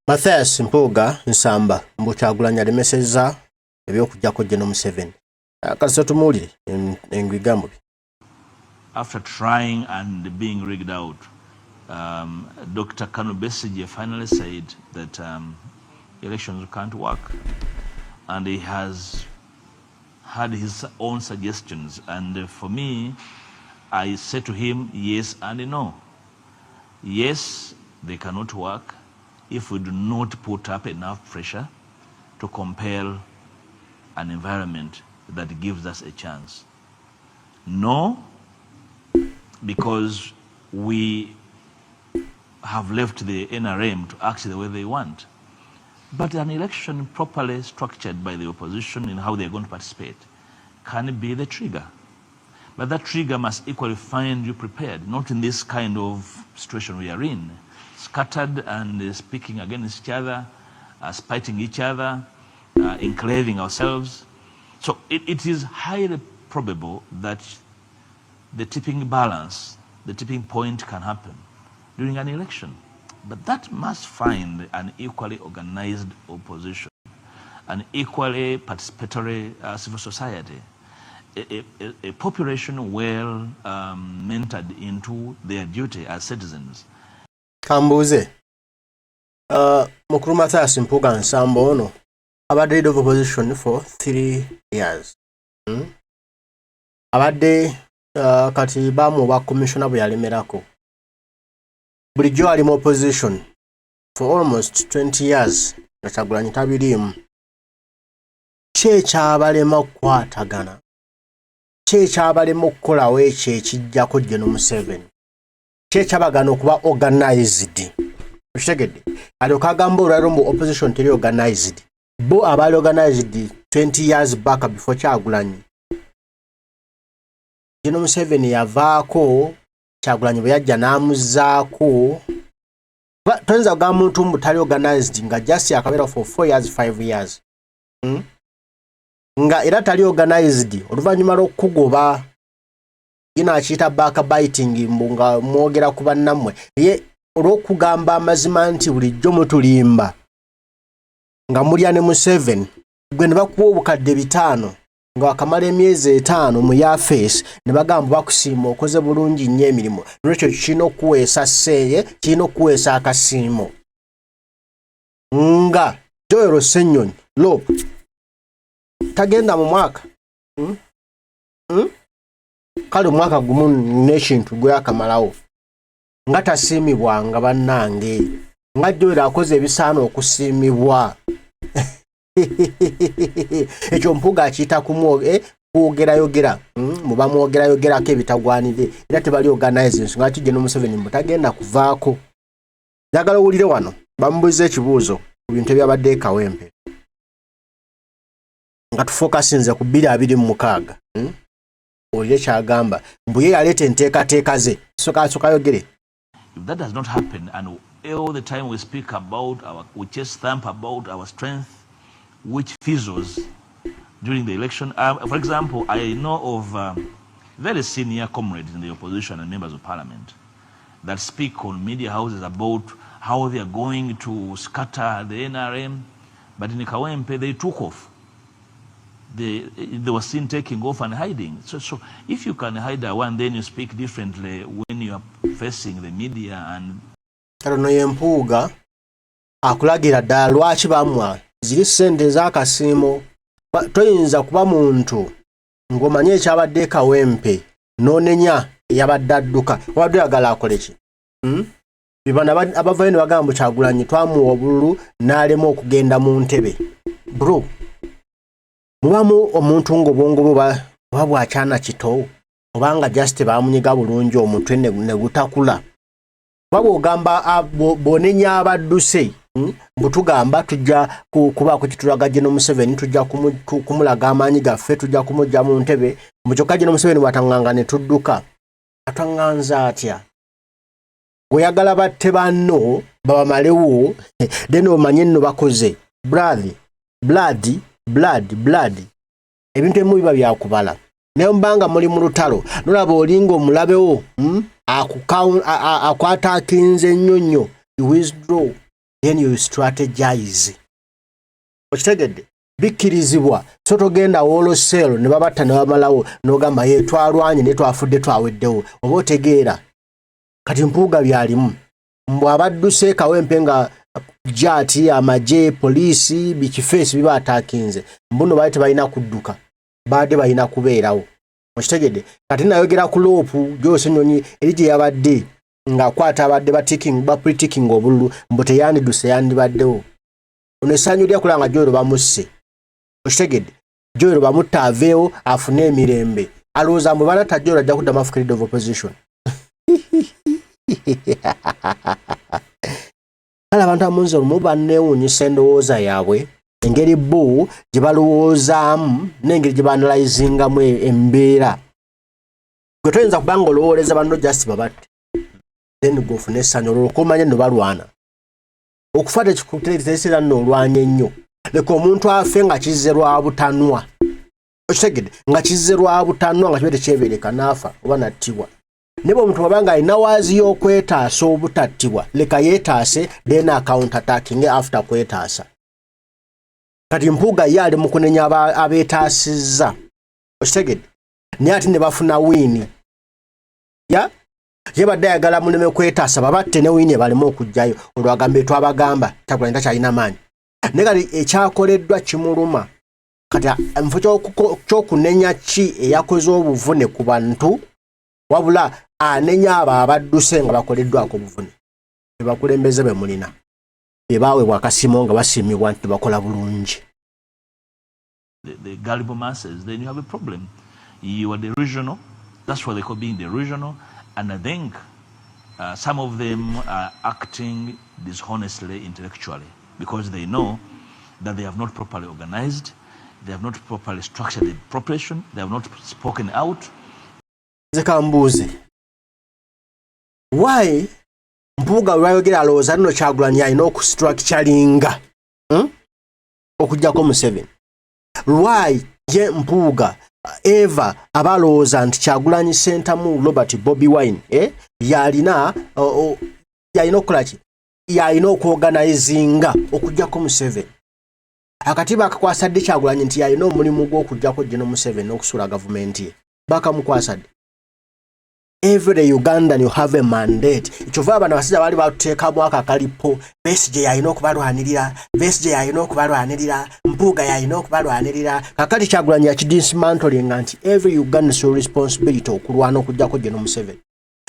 Matthias Mpuuga nsamba mbukyagulanya alemesezza ebyokujjako General Museveni. Kasita tumuwulire engwigambo. After trying and being rigged out, Dr. Kanu Besigye finally said that elections can't work, and he has had his own suggestions. And for me, I said to him, yes and no. Yes, they cannot work if we do not put up enough pressure to compel an environment that gives us a chance. No, because we have left the NRM to act the way they want. But an election properly structured by the opposition in how they're going to participate can be the trigger. But that trigger must equally find you prepared, not in this kind of situation we are in, scattered and speaking against each other, spiting each other, enclaving ourselves. So it is highly probable that the tipping balance, the tipping point can happen during an election. But that must find an equally organized opposition, an equally participatory civil society, a population well mentored into their duty as citizens. Kambuze, Mukuru Matthias Mpuuga nsamba ono abadde leader of opposition for 3 years. Abadde kati bamuwa commissioner bwe yalemerako. Bulijjo ali mu opposition for almost 20 years. Nakyagulanyi tabiriimu. Kyekyabalema okukwatagana. Kyekyabalema okukolawo ekyo ekijjako General Museveni. Kyekyabagana okuba organized. Okitegedde? Alyoka agamba olwaliro mu opposition teri organized. Bo abali organized 20 years back before Kyagulanyi. General Museveni yavaako, Kyagulanyi bwe yajja n'amuzzaako. Toyinza kugamba muntu mutali organized nga just yakabeera for 4 years 5 years. Nga era tali organized oluvannyuma lw'okugoba akiyita backbiting nga mwogera ku bannammwe ye olw'okugamba amazima nti bulijjo mutulimba nga mulya ne Museveni gwe ne bakuwa obukadde 5 nga wakamala emyezi 5 mu yafeesi ne bagamba bakusiima okoze bulungi nnyo emirimu n'ekyo kirina okuweesa sseeye kirina okuweesa akasiimo nga Joel Ssennyonyi Lop tagenda mu mwaka kale mwaka gumu n'ekintu gwe akamalawo nga tasiimibwanga bannange nga Joel akoze ebisaana okusiimibwa ekyo Mpuuga akiyita kwogera muba mwogerayogerako ebitagwanire era tebali organize nsonga lwaki General Museveni mutagenda kuvaako. Njagala owulire wano bamubuuza ekibuuzo ku bintu ebyabadde e Kawempe nga tufokasinze ku 2026 olire kyagamba mbu ye yaleeta enteekateeka ze soka yogere. If that does not happen, and all the time we speak about we chest thump about our strength, which fizzles during the election. For example, I know of very senior comrades in the opposition and members of parliament that speak on media houses about how they are going to scatter the NRM, but in Kawempe they took off. They were seen taking off and hiding. So if you can hide one, then you speak differently when you are facing the media. And Kano Mpuuga akulagira ddala lwaki bamwa ziri ssente z'akasiimo. Toyinza kuba muntu ng'omanye ekyabadde Kawempe n'onenya eyabadde adduka wabadde oyagala akole ki? Bibana abavayo ne bagamba Kyagulanyi twamuwa obululu n'alema okugenda mu ntebe. Bro, mubamu omuntu ng'obwongo buba bwakyana kito obanga just baamunyiga bulungi omutwe ne gutakula. Waba ogamba bonenya abadduse mbutugamba tujja kubaako kitulaga General Museveni tujja kumulaga amaanyi gaffe tujja kumujja mu ntebe mukyokka General Museveni watanganga ne tudduka atanganza atya oyagala batte banno babamalewo then omanye nno bakoze blood ebintu ebimu biba byakubala naye mbanga muli mu lutalo nolaba olinga omulabewo akwata akinze nnyonnyo withdraw then you strategize. Okitegedde bikkirizibwa so togenda woloselo ne babatta ne bamalawo n'ogamba ye twalwanye ne twafudde twaweddewo oba otegeera kati Mpuuga byalimu mbw abadduse Kawempe nga jati Amaze poliisi bikifeesi biba atakinze mbuno baali tebalina kudduka baade balina kubeerawo. Okitegedde kati nayogera ku loopu gyose nnyonyi eri gye yabadde ng'akwata abadde ba pre-ticking obululu mbu teyandiduse yandibaddewo. Ono essanyu lya kulanga Joero bamusse. Okitegedde Joero bamutta aveewo afune emirembe alowooza mbu banatta Joero ajja kuddamu Africa Leader of Opposition. Kale abantu amunze olumu banneewuunyisa endowooza yaabwe engeri bo gye balowoozaamu n'engeri gye banalayizingamu embeera. Gwe toyinza kubanga olowooleza banno just babatte then gofune essanyu olwo okomanye nno balwana. Okufa tekikuteesera nno olwanya ennyo. Leka omuntu afe nga kizze lwa butanwa. Okitegedde nga kizze lwa butanwa nga kibe tekyebeereka n'afa oba nattibwa. Ne bwe omuntu wabanga alina waazi y'okwetaasa obutattibwa leka yeetaase then account attacking after kwetaasa. Kati Mpuuga ye ali mu kunenya abeetaasizza. Okitegedde naye ate ne bafuna wiini. Ye badde ayagala muleme kwetaasa babatte ne wiini baleme okujjayo olwagambe twabagamba Kyagulanyi takyalina maanyi. Naye kati ekyakoleddwa kimuluma. Kati enfo ky'okunenya ki eyakoze obuvune ku bantu wabula anenya abo abadduse nga bakoleddwako obuvune. Be bakulembeze be mulina. Be baweebwa akasiimo nga basiimibwa nti bakola bulungi. The gullible masses, then you have a problem. You are delusional. That's what they call being delusional. And I think some of them are acting dishonestly intellectually because they know that they have not properly organized, they have not properly structured the preparation, they have not spoken out. Zekambuzi. Why Mpuuga lwayogera alowooza nno Kyagulanyi alina okustructuringa okujjako Museveni? Why ye Mpuuga Eva abalowooza nti Kyagulanyi Sentamu Robert Bobi Wine yalina okukola ki? Yalina okuorganizinga okujjako Museveni. Akatiba akakwasa dde Kyagulanyi nti yalina omulimu gw'okujjako General Museveni n'okusuula gavumenti ye. Bakamukwasa dde. Every Ugandan you have a mandate. Kyova abana basajja bali batuteekamu akakalipo. Besigye yalina okubalwanirira. Besigye yalina okubalwanirira. Mpuuga yalina okubalwanirira. Kakati Kyagulanyi yakidismantling nti every Ugandan so responsibility okulwana okujjako General Museveni.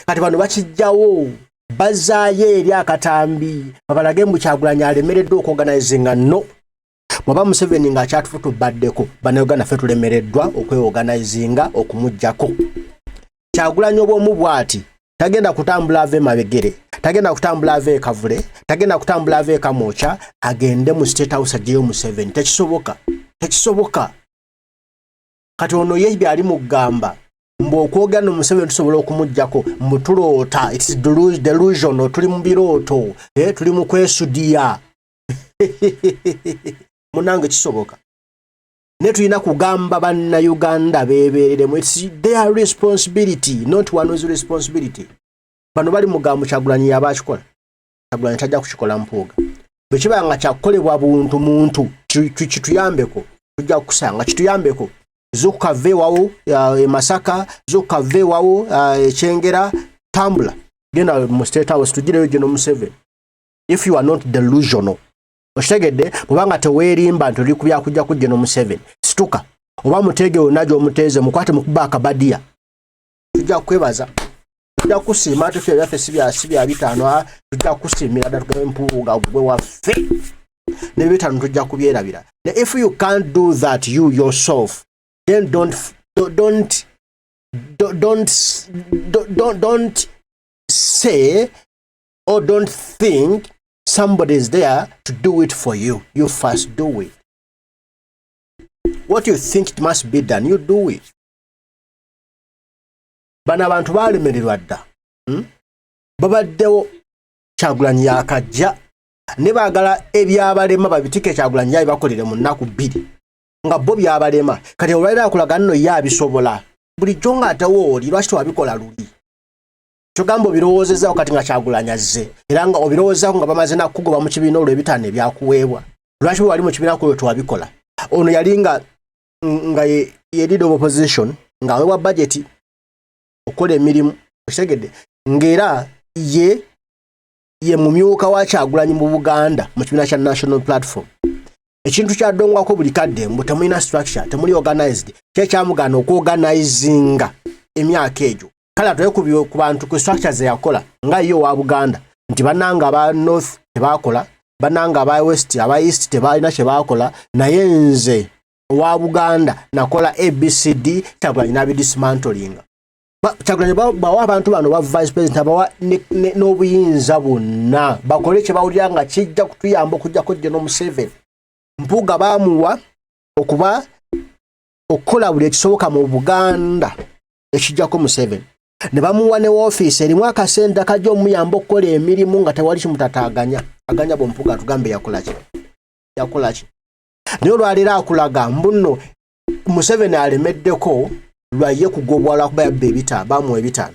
Kati bano bakijjawo bazaayo eri akatambi babalage mbu Kyagulanyi alemereddwa okuorganizinga no. Mwaba Museveni ng'akyatufutubaddeko bannayuganda ffe tulemereddwa okweorganizinga okumuggyako. Kyagulanyi obw'omu bw'ati tagenda kutambula ave mabegere, tagenda kutambula ave Kavule, tagenda kutambula ave Kamwokya agende mu State House ajjeyo Museveni. Tekisoboka. Kati ono ye byali mugamba mbu okwogera Museveni tusobola okumuggyako mbu tuloota, it's delusional, tuli mu birooto, tuli mu kwesudiya. Munange kisoboka. Ne tulina kugamba bannayuganda beebereremu. It's their responsibility, not one's responsibility. Bano bali mugambo Kyagulanyi yabakikola. Kyagulanyi tajja kukikola Mpuuga. Bwe kiba nga kyakolebwa buntu muntu kituyambeko tujja kusanga kituyambeko. Zokukavveewawo Masaka, zokukavveewawo Kyengera, tambula genda mu State House tugireyo General Museveni. If you are not delusional. Oshitegedde bwanga teweerimba nti oli kubya kujja ku General Museveni. Situka oba mutege onajo omuteeze mukwate mukuba akabadia. Tujja kwebaza. Tujja kusiima tufye byaffe sibya bitano tujja kusiimira datugabe Mpuuga gwe waffe. Ne bitano tujja kubyerabira. If you can't do that you yourself, then don't say or don't think somebody is there to do it for you. You first do it. What you think it must be done, you do it. Bana abantu balemererwa dda. Babaddewo Kyagulanyi yakajja ne baagala ebyabalema babitike Kyagulanyi yabibakolere mu nnaku 2 nga bo byabalema. Kati olwalira akulaga nno ye abisobola. Bulijjo ng'atewo oli lwaki tewabikola luli. Chogambo birowoozezza okati nga Kyagulanyi azze era nga obirowoozako nga bamaze nakugoba mu kibiina olwo ebitaano ebyakuweebwa lwaki wali mu kibiina ko twabikola ono yali nga ye leader of opposition nga aweebwa budget okola emirimu okitegedde ng'era ye mumyuka wa Kyagulanyi mu Buganda mu kibiina kya National Platform. Ekintu kyaddongwako buli kadde mbu temulina structure temuli organized kyekyamugaana okuorganizinga emyaka egyo kale atwekubye ku bantu ku structures yakola nga yo wa Buganda nti bannanga aba North tebakola bannanga aba West aba East tebalina kye bakola naye nze wa Buganda nakola ABCD Kyagulanyi n'abidismantling. Kyagulanyi bawa abantu bano ba vice president abawa n'obuyinza bonna bakole kye bawulira nga kijja kutuyamba okujjako General Museveni. Mpuuga baamuwa okukola buli ekisoboka mu Buganda ekijjako Museveni ne bamuwa ne woofiisi erimu akasente akajja omuyamba okukola emirimu nga tewali kimutataaganya aganya Mpuuga tugambe yakola ki naye olwaleero akulaga mbuno Museveni alemeddeko lwaye kugobwa lwakuba yabba ebitaano bamuwa ebitaano.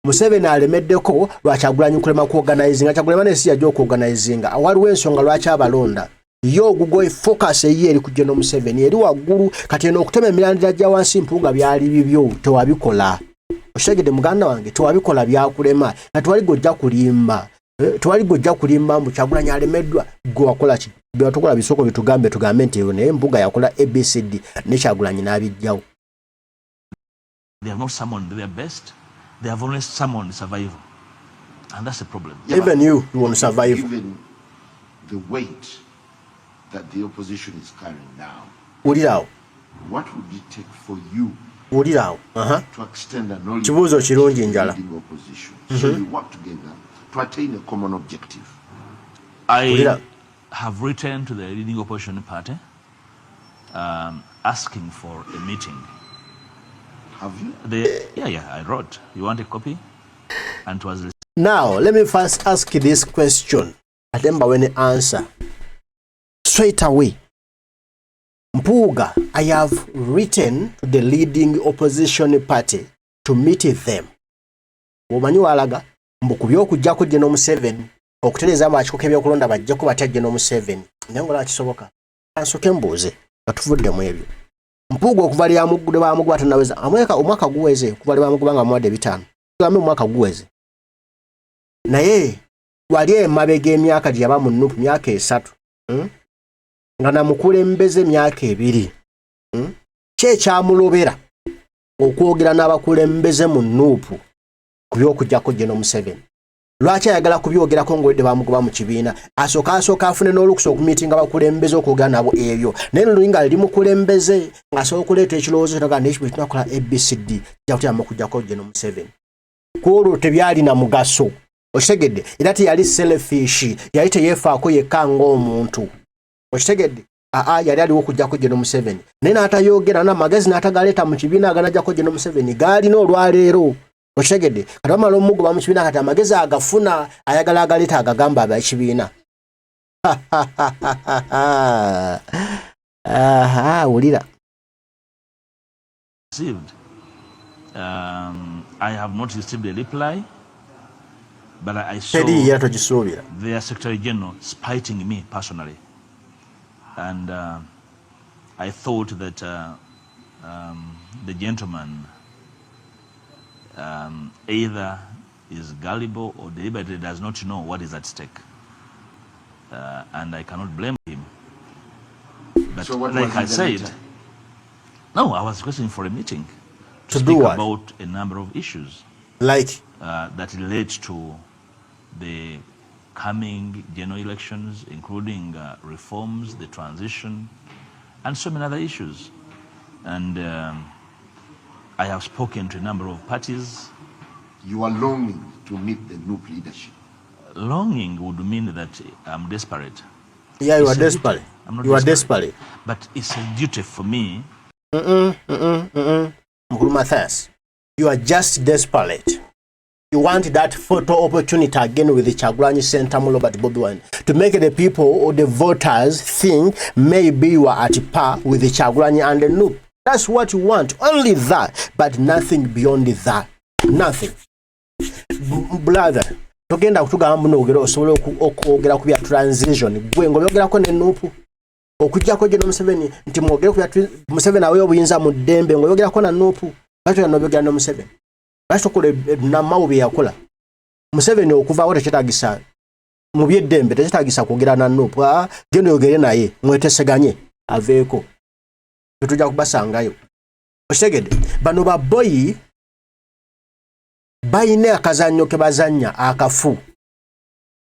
Museveni alemeddeko lwa Kyagulanyi kulema kuorganizinga Kyagulanyi nesi yajja okuorganizinga waliwo ensonga lwaki abalonda yo Google focus eri ku General Museveni eri waggulu kati eno okutema emirandira gya wansi Mpuuga byali bibyo tewabikola okitegedde muganda wange tewabikola byakulema na tewali gojja kulimba mbu Kyagulanyi alemeddwa gwe wakola ki byatukola bisoko bitugambe nti naye Mpuuga yakola ABCD ne Kyagulanyi n'abijjawo. They have not summoned their best. They have only summoned survival. And that's the problem. Yeah, even you want to survive. Given the weight that the opposition is carrying now, what would it take for you to extend a knowledge of the opposition so you work together to attain a common objective? I have written to the leading opposition party asking for a meeting. Have you? Yeah, I wrote. You want a copy? And it was. Now, let me first ask you this question. And then when you answer, straight away, Mpuuga, I have written to the leading opposition party to meet them. Womanyi walaga, mbukubyo okujjako General Museveni, okutereeza amakiiko ebyokulonda bajjako batya General Museveni. Nyangola kisoboka. Kansoke mbuuze, katuvuddemu ebyo. Mpuuga okuva lya muggude baamuguba tanaweza amweka omwaka guweze okuva lya bamuguba nga muwadde ebitaano tugambe omwaka guweze naye wali emabega emyaka gye yaba mu Nuupu myaka 3 nga namukulembeze emyaka 2 kyekyamulobera okwogera n'abakulembeze mu Nuupu ku by'okujjako General Museveni lwaki ayagala kubyogerako ng'owedde bamugoba mu kibiina asooka afune n'olukusa okumiitinga bakulembeze okwogera nabo ebyo naye lulinga ali mukulembeze ng'asobola okuleeta ekirowoozo kiraga n'ekyo bwe tunakola ABCD jakutyamu okujjako General Museveni kwolwo tebyali na mugaso okitegedde era teyali selfish yali teyeefaako yekka ng'omuntu okitegedde yali aliwo okujjako General Museveni naye n'atayogera n'amagezi n'atagaleeta mu kibiina aganajjako General Museveni gaalina olwaleero okitegedde kati bamala omugoba mu kibiina kati amagezi agafuna ayagala agaleeta agagamba abakibiina wulira. I have not received a reply, but I saw their Secretary General spiting me personally, and I thought that the gentleman either is gullible or deliberately does not know what is at stake, and I cannot blame him. But so what like I said, meeting? No, I was requesting for a meeting to do speak what? about a number of issues Like that relate to the coming general elections, including reforms, the transition, and so many other issues. And I have spoken to a number of parties. You are longing to meet the NUP leadership. Longing would mean that I'm desperate. Yeah, you are desperate. You are desperate. But it's a duty for me. Matthias, you are just desperate. You want that photo opportunity again with the Kyagulanyi Center Robert Bobi Wine to make the people or the voters think maybe you are at par with the Kyagulanyi and the NUP. That's what you want. Only that, but nothing beyond that. Nothing. brother togenda kutugamba muno ogero osobola okwogera ku bya transition gwe ng'oyogerako ne nuupu okujjako gye Museveni nti mwogere ku bya Museveni aweyo obuyinza mu ddembe ng'oyogerako na nuupu lwaki n'obyogera ne Museveni lwaki tokola namawo bye yakola Museveni okuvaawo tekyetaagisa mu by'eddembe tekyetaagisa kwogera na nuupu genda oyogere naye mweteseganye aveeko tetujja kubasangayo okitegedde bano baboyi bayina akazannyo ke bazannya akafu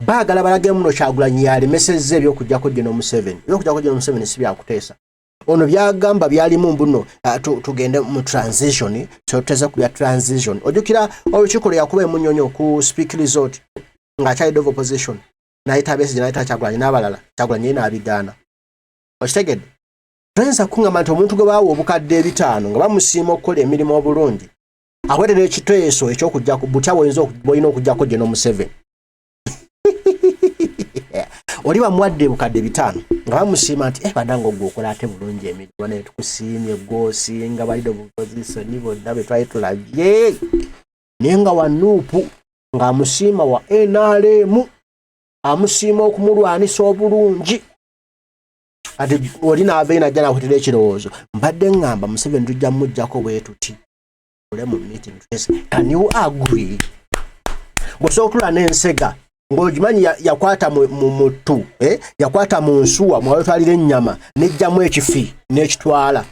baagala balage muno Kyagulanyi yalemesezza ebyokujjako gye Museveni ebyokujjako gye Museveni si byakuteesa ono byagamba byalimu mbuno tugende mu transition kyoteza ku bya transition ojukira olukikolo yakuba emunyonyo ku speak resort ng'akyalidde of opposition n'ayita Besigye n'ayita Kyagulanyi n'abalala Kyagulanyi n'abigaana okitegedde tuyinza kuŋŋamba nti omuntu gwe baawa obukadde 5 nga bamusiima okukola emirimu obulungi aweerera ekiteeso ekyokujja ku butya bw'olina okujjako gye Museveni oli bamuwadde obukadde 5 nga bamusiima nti badanga ogwokola ate bulungi emirimu naye tukusiimye gw'osinga balidde opposition bonna be twali tulabye naye nga wa nuupu ng'amusiima wa NRM amusiima okumulwanisa obulungi ati oli n'ava najja n'akutera ekirowoozo mbadde ngamba Museveni tujja mujjako bwe tuti mu meeting can you agree bw'osobola okutula n'ensega ng'ogimanyi yakwata mu mutu yakwata mu nsuwa mwawetwalira ennyama n'ejjamu ekifi n'ekitwala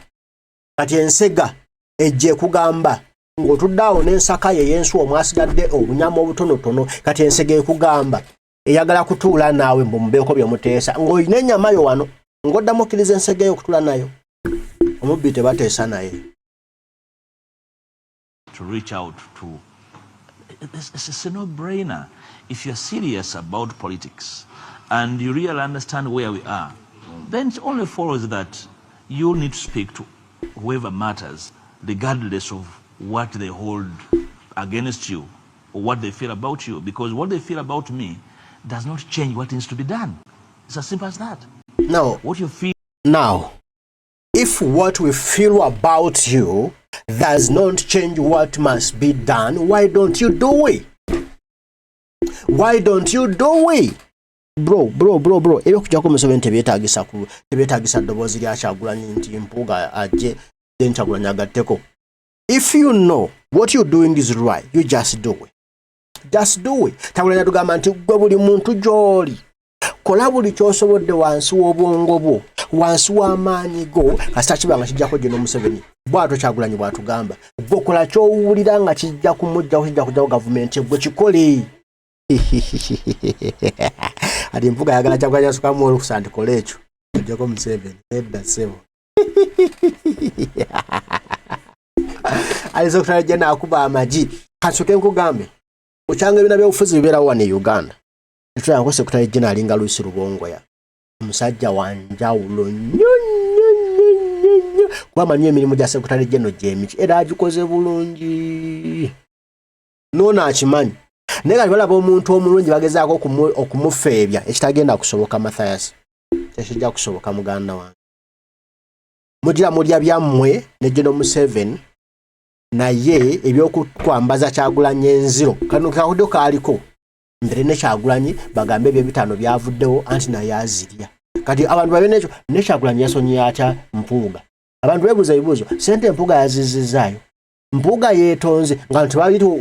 kati ensega ejja ekugamba ng'otudde awo n'ensaka ye y'ensuwa omwasigadde obunyama obutonotono kati ensega ekugamba eyagala kutuula naawe mbeeko bye muteesa ng'olina ennyama yo wano ng'oddamu okkiriza ensega eyo okutula nayo omubbi tebateesa naye to reach out to it's a no-brainer if you're serious about politics and you really understand where we are then it only follows that you need to speak to whoever matters regardless of what they hold against you or what they feel about you because what they feel about me does not change what needs to be done. It's as simple as that. Now what you feel now if what we feel about you does not change what must be done, why don't you do it? Why don't you do it? Bro. Ebyokujjako Museveni tebyetaagisa ddoboozi lya Kyagulanyi nti Mpuuga ajje then Kyagulanyi agatteko. If you know what you're doing is right, you just do it. Just do it. Kyagulanyi atugamba nti gwe buli muntu gy'oli kola buli ky'osobodde wansi w'obwongo bwo wansi w'amaanyi go kasita kibanga kijjako gye Museveni bw'ato Kyagulanyi bw'atugamba gwe kola ky'owulira nga kijja kumujjako kijja kujjawo gavumenti gwe kikole ati Mpuuga ayagala Kyagulanyi asukamu olukusa nti kola ekyo kijjako Museveni edda ssebo aliza okutalajja n'akuba amagi kasooke nkugambe okyanga ebina by'obufuzi bibeerawo wano e Uganda tutanga sekretary general nga Luisi Rubongoya omusajja wanjawulo nnyo kwamanyi emirimu gya sekretary general gyemiki era agikoze bulungi noona akimanyi naye nga balaba omuntu omulungi bagezaako okumufeebya ekitagenda kusoboka Mathias tekijja kusoboka muganda wange mugira mulya byammwe ne General Museveni naye ebyokukwambaza Kyagulanyi enziro kano kakudde kaaliko mbere ne Kyagulanyi bagambe ebyo 5 byavuddewo anti naye azirya kati abantu babe nekyo ne Kyagulanyi yasonye atya Mpuuga abantu beebuuza ebibuuzo sente Mpuuga yazizizaayo Mpuuga yeetonze nga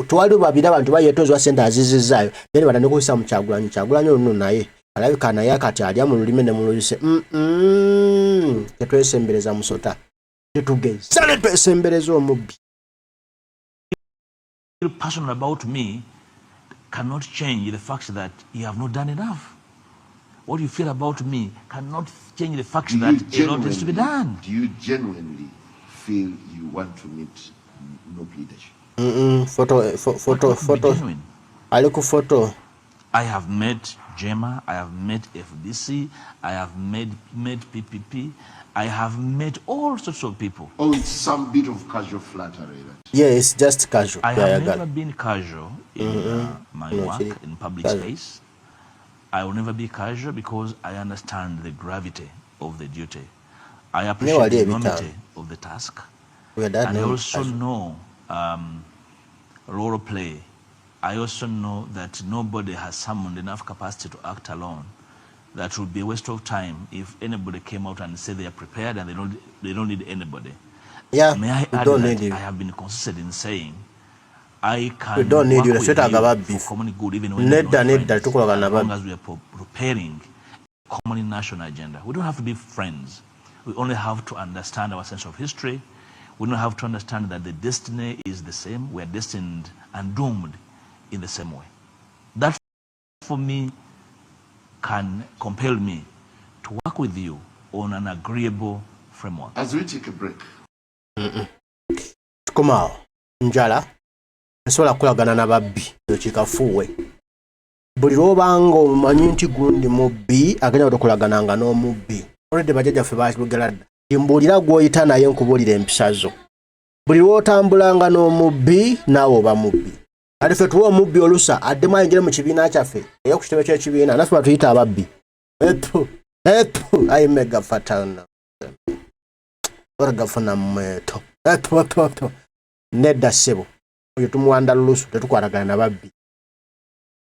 twali babiri abantu bayeetonze wa sente azizizaayo naye batandika okuyisa mu Kyagulanyi ono naye alabika naye akati alya mu lulimi ne mu luyise tetwesembereza musota tetugeza ne twesembereza omubbi. Passionate about me cannot change the fact that you have not done enough. What you feel about me cannot change the fact that a lot is to be done. Do you genuinely feel you want to meet no leadership? Photo. I look for photo. I have met Gemma, I have met FDC, I have met PPP, I have met all sorts of people. Oh, it's some bit of casual flattery. Yeah, it's just casual. I have never been casual in my work in public space. I will never be casual because I understand the gravity of the duty. I appreciate the enormity of the task. And I also know role play I also know that nobody has summoned enough capacity to act alone. That would be a waste of time if anybody came out and said they are prepared and they don't need anybody. Yeah, may I add that I have been consistent in saying I can don't need you work with you for common good even when we're not friends, as long as we are preparing a common national agenda. We don't have to be friends. We only have to understand our sense of history. We don't have to understand that the destiny is the same. We are destined and doomed in the same way. That, for me, can compel me to work with you on an agreeable framework. As we take a break. Tukomao, njala, nsobola kukolagana n'ababbi ekikafuuwe. Buli lw'obanga omanyi nti gundi mubbi agenda okulagananga n'omubbi. Olwedde bajjajjaffe baakibugera dda. Mbuulira gw'oyita naye nkubuulira empisa zo. Buli lw'otambulanga n'omubbi naawe oba mubbi. Ate ffe tuwa omubbi olusa addemu ayingire mu kibiina kyaffe eyo ku kitebe ky'ekibiina naffe batuyita ababbi. Ayime gafatana. Oragafuna mweto. Nedda ssebo. Oyo tumuwanda lulusu tetukwatagana na babbi.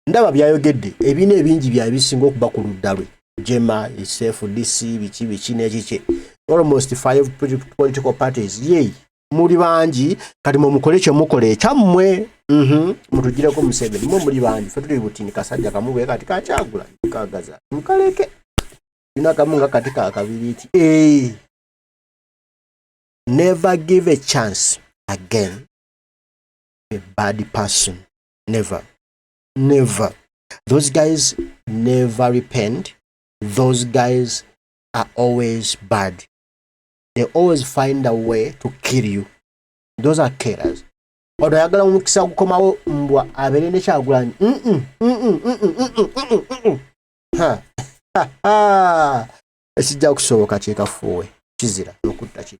Ndaba byayogedde ebiina ebingi bya bisinga okuba ku ludda lwe. Jema, SFDC, biki n'ekiki. Almost 5 political parties. Yei. Muri bangi kati mukole kye mukole ekyammwe mutugireko Museveni muri bangi ffe tuli butini kasajja kamubwe kati kakyagula kagaza mukaleke inakamunga katika akabiriti never give a chance again a bad person. Never. Those guys never repent. Those guys are always bad. They always find a way to kill you. Those are killers. Odo yagala mukisa kukomawo mbwa abere ne Kyagulanyi. Ekijja kusoboka kyekafuwe kizira nokutta ki.